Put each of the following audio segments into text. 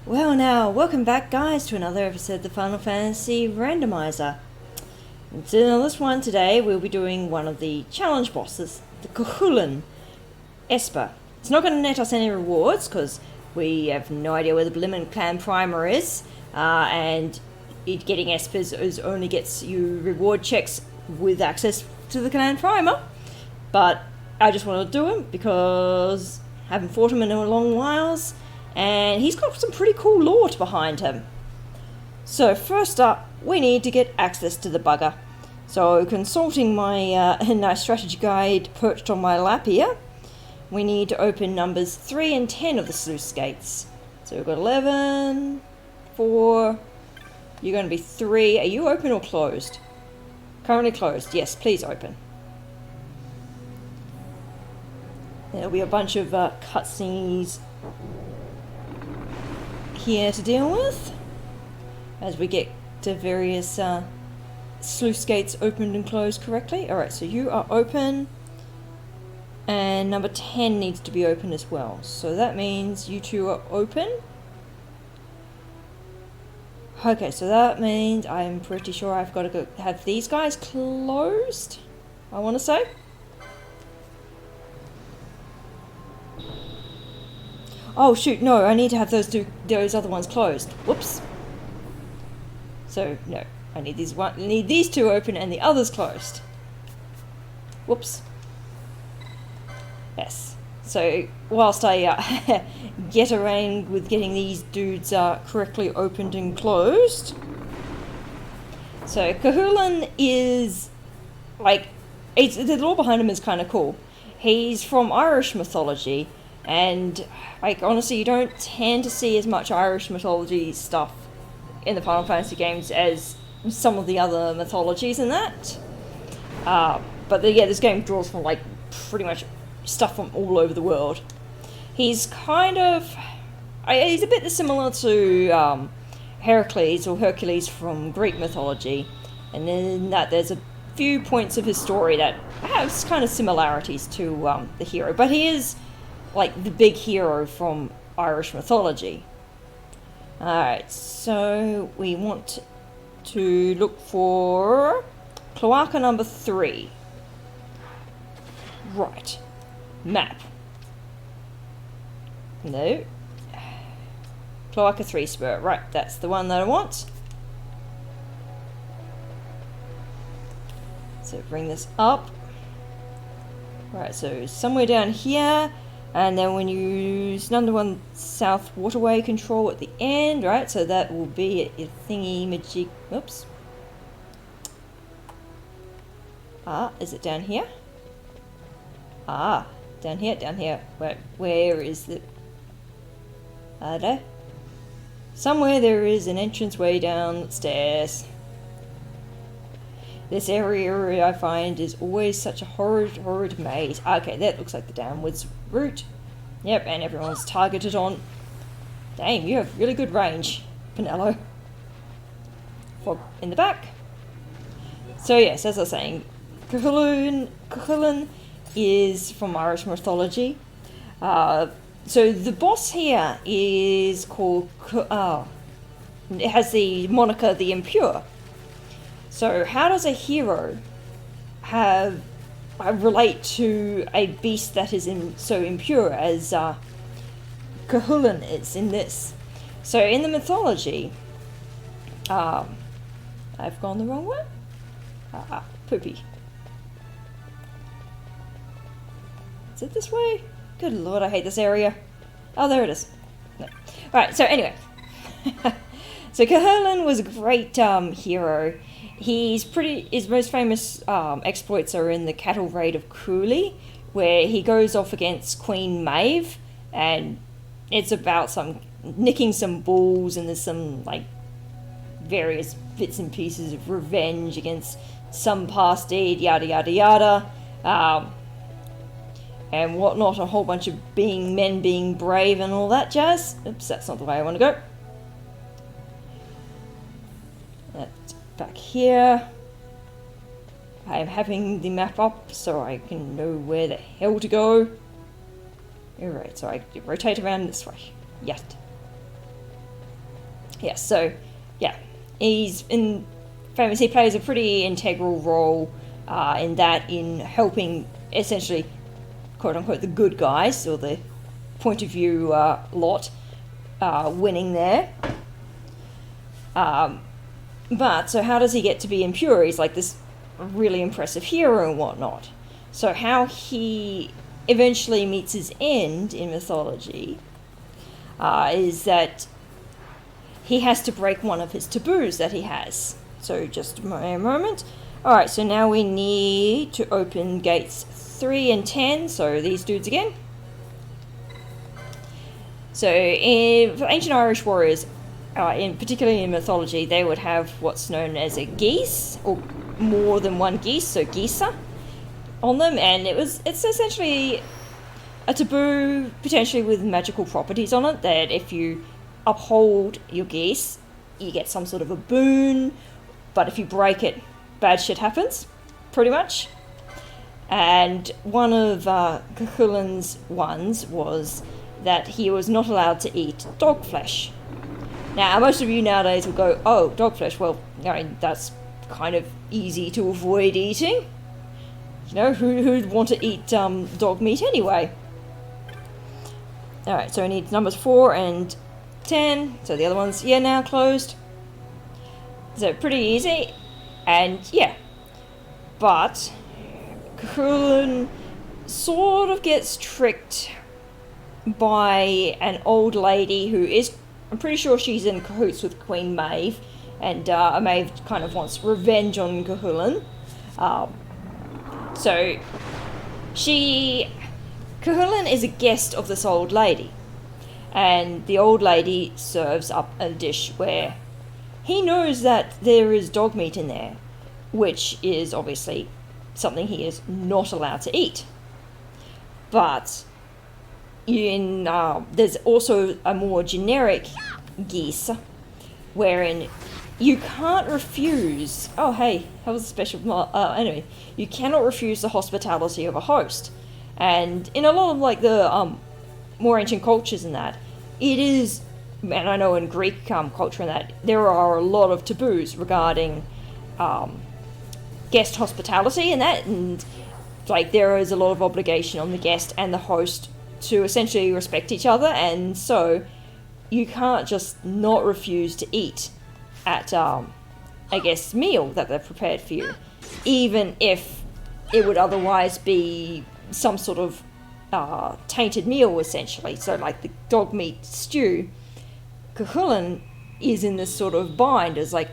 Well now, welcome back guys to another episode of the Final Fantasy Randomizer. And so in this one today we'll be doing one of the challenge bosses, the Cúchulainn Esper. It's not going to net us any rewards because we have no idea where the Blimmin Clan Primer is, and getting Espers only gets you reward checks with access to the Clan Primer. But I just want to do him because I haven't fought him in a long whiles. And he's got some pretty cool lore behind him. So first up, we need to get access to the bugger. So consulting my nice strategy guide perched on my lap here, we need to open numbers 3 and 10 of the sluice gates. So we've got 11, 4, you're going to be 3. Are you open or closed? Currently closed. Yes, please open. There'll be a bunch of cutscenes here to deal with as we get to various sluice gates opened and closed correctly. Alright, so you are open, and number 10 needs to be open as well. So that means you two are open. Okay, so that means I'm pretty sure I've got to go have these guys closed, I want to say. Oh shoot, no, I need to have those other ones closed. Whoops. So, no, I need these two open and the others closed. Whoops. Yes. So, whilst I get around with getting these dudes correctly opened and closed. So, Cúchulainn is, like, the lore behind him is kind of cool. He's from Irish mythology. And, like, honestly, you don't tend to see as much Irish mythology stuff in the Final Fantasy games as some of the other mythologies in that. But yeah, this game draws from, like, pretty much stuff from all over the world. He's kind of... he's a bit similar to Heracles or Hercules from Greek mythology. And then that there's a few points of his story that have kind of similarities to the hero. But he is... like the big hero from Irish mythology. Alright, so we want to look for Cloaca number 3. Right. Map. No. Cloaca 3 Spur. Right, that's the one that I want. So bring this up. Right, so somewhere down here. And then when you use number 1 South Waterway control at the end, right? So that will be a thingy magic. Oops. Is it down here? Down here, down here. Where is the... there? Somewhere there is an entrance way down the stairs. This area, I find, is always such a horrid maze. Okay, that looks like the downwards route. Yep, and everyone's targeted on... Damn, you have really good range, Pinello. Fog in the back. So yes, as I was saying, Cúchulainn is from Irish mythology. So the boss here is called... it has the moniker The Impure. So how does a hero relate to a beast that is so impure as Cúchulainn is in this? So in the mythology, I've gone the wrong way? Poopy. Is it this way? Good lord, I hate this area. Oh, there it is. No. Alright, so anyway. So Cúchulainn was a great hero. His most famous exploits are in the cattle raid of Cúchulainn, where he goes off against Queen Maeve, and it's about nicking some bulls, and there's some like various bits and pieces of revenge against some past deed, yada yada yada, and whatnot. A whole bunch of men being brave and all that jazz. Oops, that's not the way I want to go. That's back here. I am having the map up so I can know where the hell to go. Alright, so I rotate around this way. Yet. Yeah, so, yeah, he plays a pretty integral role in helping, essentially, quote-unquote, the good guys, or the point of view lot, winning there. But, so how does he get to be impure? He's like this really impressive hero and whatnot. So how he eventually meets his end in mythology is that he has to break one of his taboos that he has. So just a moment. Alright, so now we need to open gates 3 and 10, so these dudes again. So for ancient Irish warriors, particularly in mythology, they would have what's known as a geese, or more than one geese, so geisa, on them, and it's essentially a taboo, potentially with magical properties on it, that if you uphold your geese, you get some sort of a boon, but if you break it, bad shit happens, pretty much. And one of Cuchulainn's ones was that he was not allowed to eat dog flesh. Now, most of you nowadays will go, oh, dog flesh, well, I mean, that's kind of easy to avoid eating. You know, who'd want to eat dog meat anyway? Alright, so we need numbers 4 and 10, so the other one's, now closed. So pretty easy, and yeah. But Cúchulainn sort of gets tricked by an old lady who is, I'm pretty sure she's in cahoots with Queen Maeve, and Maeve kind of wants revenge on Cúchulainn. So Cúchulainn is a guest of this old lady, and the old lady serves up a dish where he knows that there is dog meat in there, which is obviously something he is not allowed to eat. But there's also a more generic geese, wherein you can't refuse. Oh, hey, that was a special. Anyway, you cannot refuse the hospitality of a host, and in a lot of like the more ancient cultures and that, it is. And I know in Greek culture and that there are a lot of taboos regarding guest hospitality and that, and like there is a lot of obligation on the guest and the host to essentially respect each other, and so you can't just not refuse to eat at a guest's meal that they've prepared for you, even if it would otherwise be some sort of tainted meal, essentially. So like the dog meat stew, Cúchulainn is in this sort of bind as like,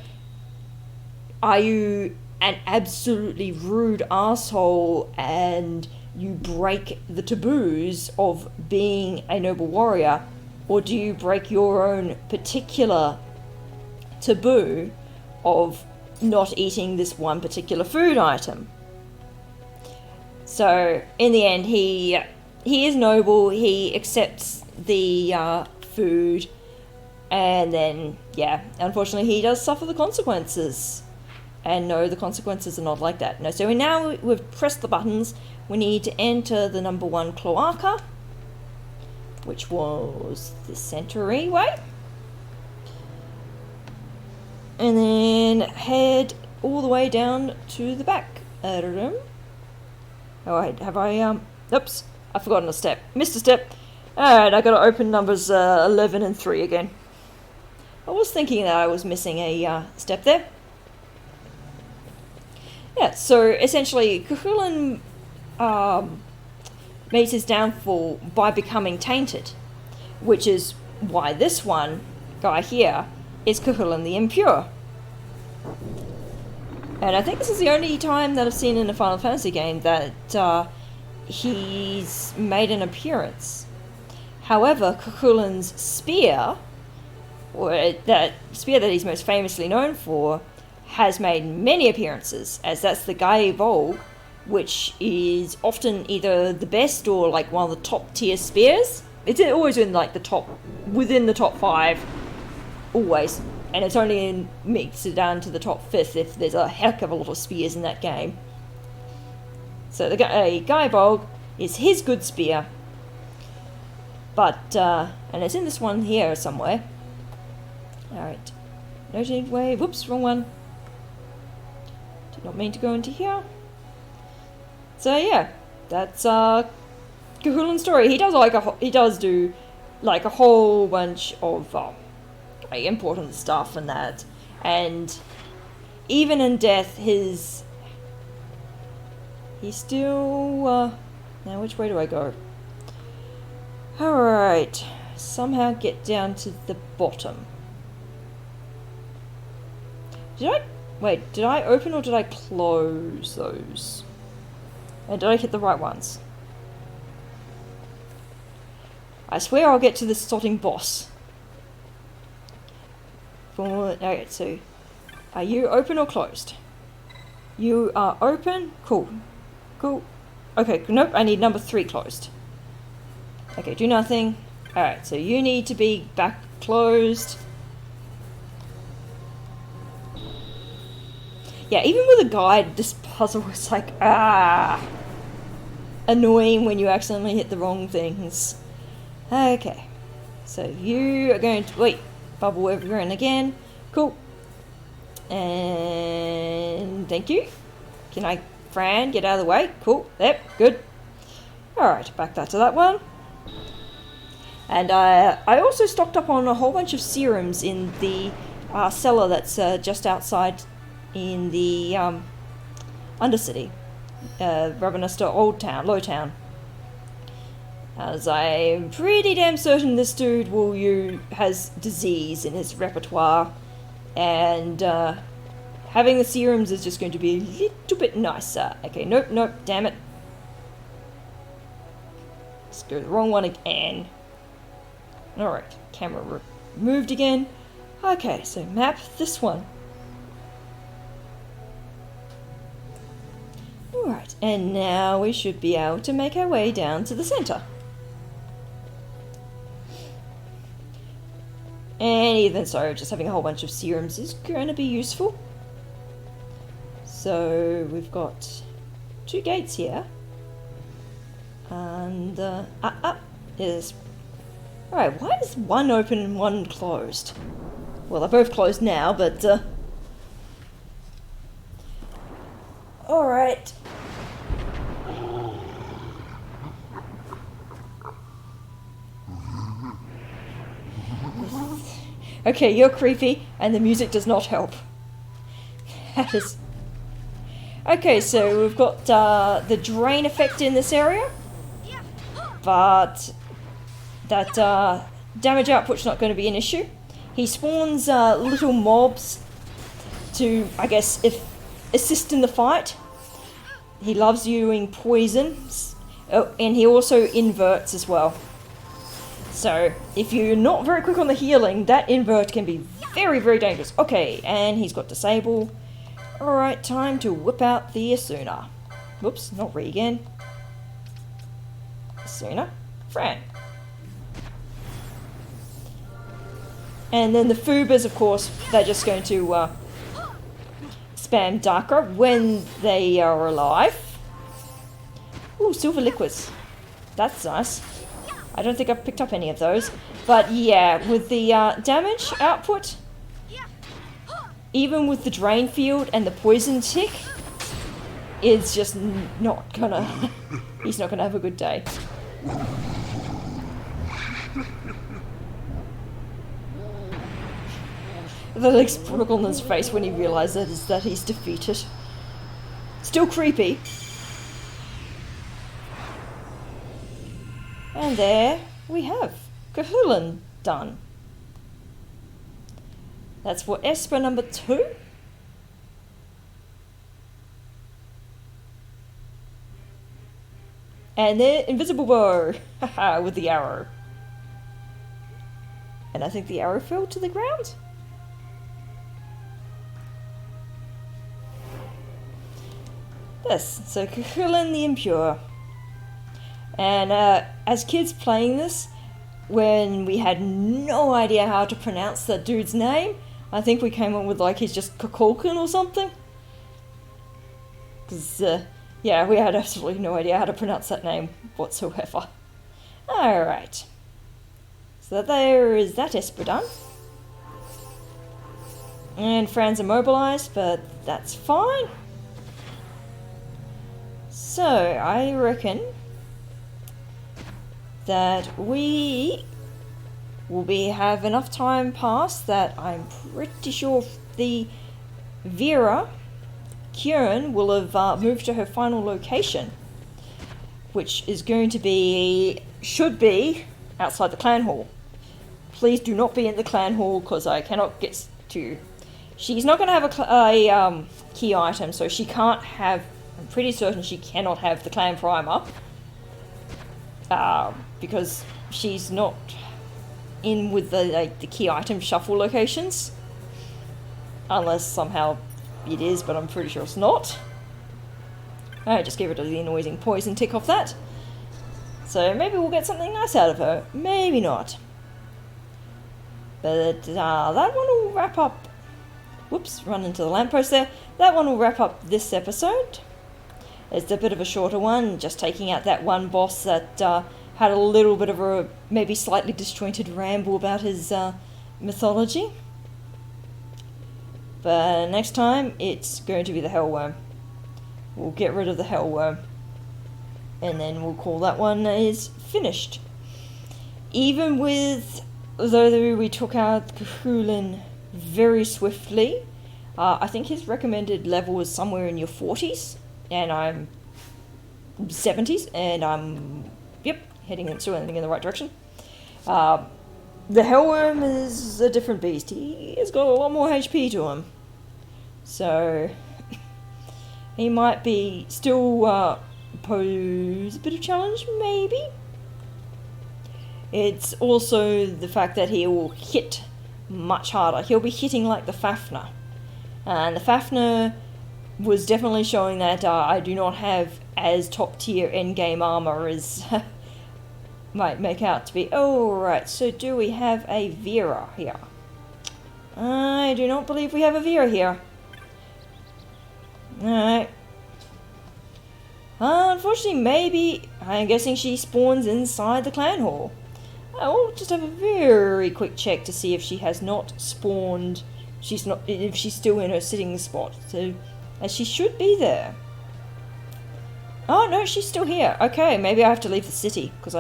are you an absolutely rude asshole and you break the taboos of being a noble warrior, or do you break your own particular taboo of not eating this one particular food item? So in the end, he is noble, he accepts the food, and then, yeah, unfortunately he does suffer the consequences. And no, the consequences are not like that. No, so we've pressed the buttons. We need to enter the number 1 cloaca, which was the century way. And then head all the way down to the back. Oh, wait, have I, oops, I've forgotten a step. Missed a step. Alright, I gotta open numbers 11 and 3 again. I was thinking that I was missing a step there. Yeah, so essentially, Cúchulainn meets his downfall by becoming tainted, which is why this one guy here is Cúchulainn the Impure. And I think this is the only time that I've seen in a Final Fantasy game that he's made an appearance. However, Cúchulainn's spear, or that spear that he's most famously known for, has made many appearances, as that's the Gae Bolg, which is often either the best or like one of the top tier spears. It's always in like within the top 5, always, and it's only makes it down to the top 5th if there's a heck of a lot of spears in that game. So the Gae Bolg is his good spear, but and it's in this one here somewhere. Alright. No way. Whoops, wrong one. Did not mean to go into here. So yeah, that's Cúchulainn's story. He does do like a whole bunch of like important stuff and that, and even in death, he's still. Now, which way do I go? All right, somehow get down to the bottom. Did I open or did I close those? And did I hit the right ones? I swear I'll get to this sorting boss. Alright, so are you open or closed? You are open? Cool. Cool. Okay, nope, I need number 3 closed. Okay, do nothing. Alright, so you need to be back closed. Yeah, even with a guide, this puzzle is like, annoying when you accidentally hit the wrong things. Okay, so you are going to, wait, bubble over in again. Cool. And thank you. Can I, Fran, get out of the way? Cool, yep, good. Alright, back that to that one. And I also stocked up on a whole bunch of serums in the cellar that's just outside in the Undercity, Ravenista Low Town. As I'm pretty damn certain this dude has disease in his repertoire, and having the serums is just going to be a little bit nicer. Okay, nope, damn it. Let's go the wrong one again. Alright, camera moved again. Okay, so map this one. Alright, and now we should be able to make our way down to the center. And even so, just having a whole bunch of serums is going to be useful. So we've got 2 gates here. And, is... Alright, why is one open and one closed? Well, they're both closed now, but, Alright. Okay, you're creepy, and the music does not help. That is... Okay, so we've got the drain effect in this area, but that damage output's not going to be an issue. He spawns little mobs to, I guess, assist in the fight. He loves using poisons, and he also inverts as well. So, if you're not very quick on the healing, that invert can be very, very dangerous. Okay, and he's got disable. Alright, time to whip out the Asuna. Whoops, not Regan. Asuna. Fran. And then the Foobers, of course, they're just going to spam Darker when they are alive. Ooh, silver liquids. That's nice. I don't think I've picked up any of those. But yeah, with the damage output, even with the drain field and the poison tick, it's just not gonna... he's not gonna have a good day. The like sprinkle on his face when he realizes that he's defeated. Still creepy. And there we have Cúchulainn done. That's for Esper number 2. And then invisible bow, haha, with the arrow. And I think the arrow fell to the ground. Yes, so Cúchulainn the Impure. And as kids playing this, when we had no idea how to pronounce that dude's name, I think we came up with like he's just Cúchulainn or something. Because, yeah, we had absolutely no idea how to pronounce that name whatsoever. Alright. So there is that Esper done. And Fran's immobilized, but that's fine. So, I reckon that we will have enough time pass that I'm pretty sure the Vera Kieran will have moved to her final location, which is going to be, should be, outside the clan hall. Please do not be in the clan hall, because I cannot get to. She's not going to have a key item, so she can't have, I'm pretty certain she cannot have the clan primer, because she's not in with the key item shuffle locations, unless somehow it is, but I'm pretty sure it's not. Alright, just get rid of the annoying poison tick off that. So maybe we'll get something nice out of her, maybe not. But that one will wrap up. Whoops, run into the lamppost there. That one will wrap up this episode. It's a bit of a shorter one, just taking out that one boss that had a little bit of a maybe slightly disjointed ramble about his mythology. But next time, it's going to be the Hellworm. We'll get rid of the Hellworm. And then we'll call that one is finished. Even with, though we took out Cúchulainn very swiftly, I think his recommended level is somewhere in your 40s. And I'm 70s. And I'm, yep, heading into anything in the right direction. The Hellworm is a different beast. He has got a lot more HP to him. So, he might be still pose a bit of challenge, maybe? It's also the fact that he will hit much harder. He'll be hitting like the Fafnir. And the Fafnir was definitely showing that I do not have as top tier endgame armor as might make out to be. Oh, right, so do we have a Vera here? I do not believe we have a Vera here. Alright. Unfortunately, maybe, I'm guessing she spawns inside the clan hall. I will just have a very quick check to see if she has not spawned, if she's still in her sitting spot. So, as she should be there. Oh, no, she's still here. Okay, maybe I have to leave the city, because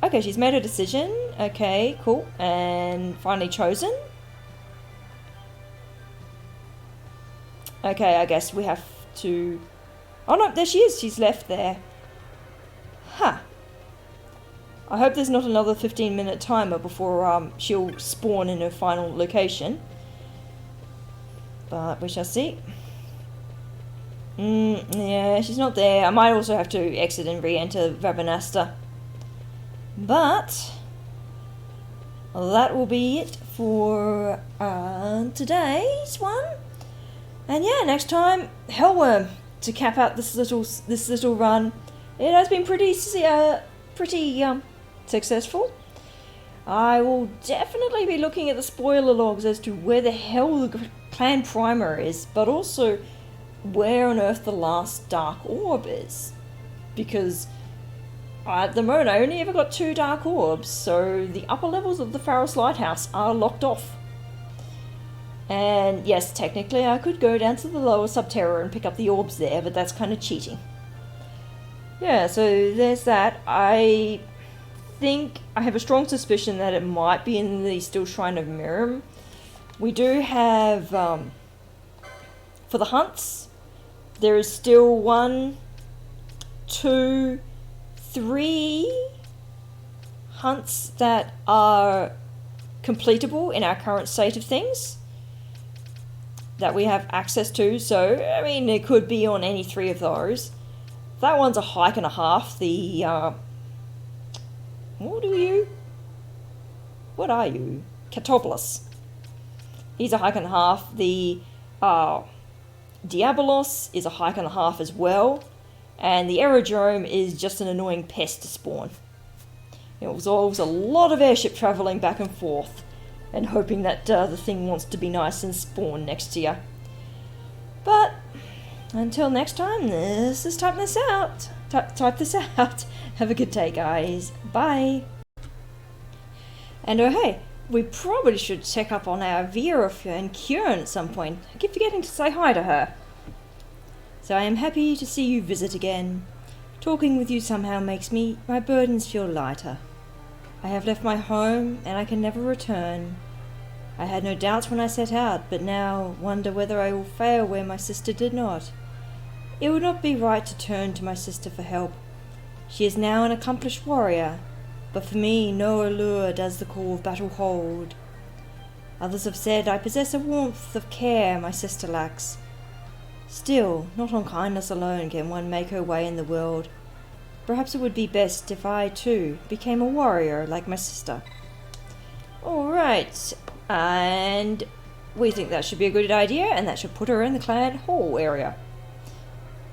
okay, she's made her decision. Okay, cool. And finally chosen. Okay, I guess we have to... Oh, no, there she is. She's left there. Huh. I hope there's not another 15-minute timer before she'll spawn in her final location. But we shall see. Yeah, she's not there. I might also have to exit and re-enter Rabanasta. But that will be it for today's one. And yeah, next time, Hellworm to cap out this little run. It has been pretty successful. I will definitely be looking at the spoiler logs as to where the hell the clan primer is, but also where on earth the last dark orb is, because at the moment I only ever got 2 dark orbs, so the upper levels of the Pharos Lighthouse are locked off. And yes, technically I could go down to the lower Subterra and pick up the orbs there, but that's kind of cheating. Yeah, so there's that. I think I have a strong suspicion that it might be in the Still Shrine of Miriam. We do have, for the hunts, there is still 1, 2, 3 hunts that are completable in our current state of things that we have access to. So, I mean, it could be on any 3 of those. That one's a hike and a half. The, what are you? Catopolis. He's a hike and a half. The, Diabolos is a hike and a half as well. And the aerodrome is just an annoying pest to spawn. It was always a lot of airship travelling back and forth and hoping that the thing wants to be nice and spawn next to you. But until next time, this is type this out. Type this out. Have a good day, guys. Bye. And oh hey, we probably should check up on our Vera and Kieran at some point. I keep forgetting to say hi to her. So I am happy to see you visit again. Talking with you somehow makes my burdens feel lighter. I have left my home and I can never return. I had no doubts when I set out, but now wonder whether I will fail where my sister did not. It would not be right to turn to my sister for help. She is now an accomplished warrior, but for me no allure does the call of battle hold. Others have said I possess a warmth of care my sister lacks. Still, not on kindness alone can one make her way in the world. Perhaps it would be best if I, too, became a warrior like my sister. Alright, and we think that should be a good idea, and that should put her in the clan hall area.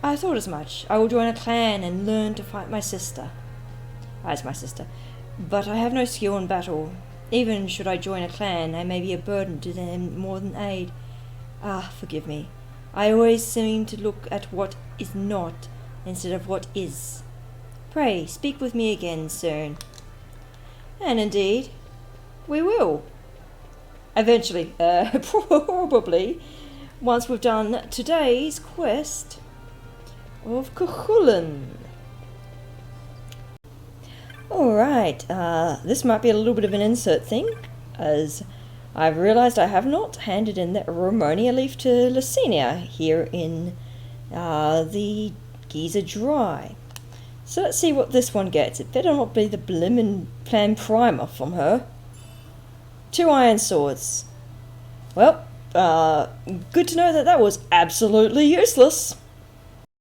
I thought as much. I will join a clan and learn to fight my sister. As my sister. But I have no skill in battle. Even should I join a clan, I may be a burden to them more than aid. Ah, forgive me. I always seem to look at what is not, instead of what is. Pray, speak with me again soon. And indeed, we will. Eventually, probably, once we've done today's quest of Cúchulainn. Alright, this might be a little bit of an insert thing, as I've realised I have not handed in that Ramonia leaf to Licinia here in the Giza Dry. So let's see what this one gets. It better not be the blimmin' plan primer from her. 2 iron swords. Well, good to know that was absolutely useless.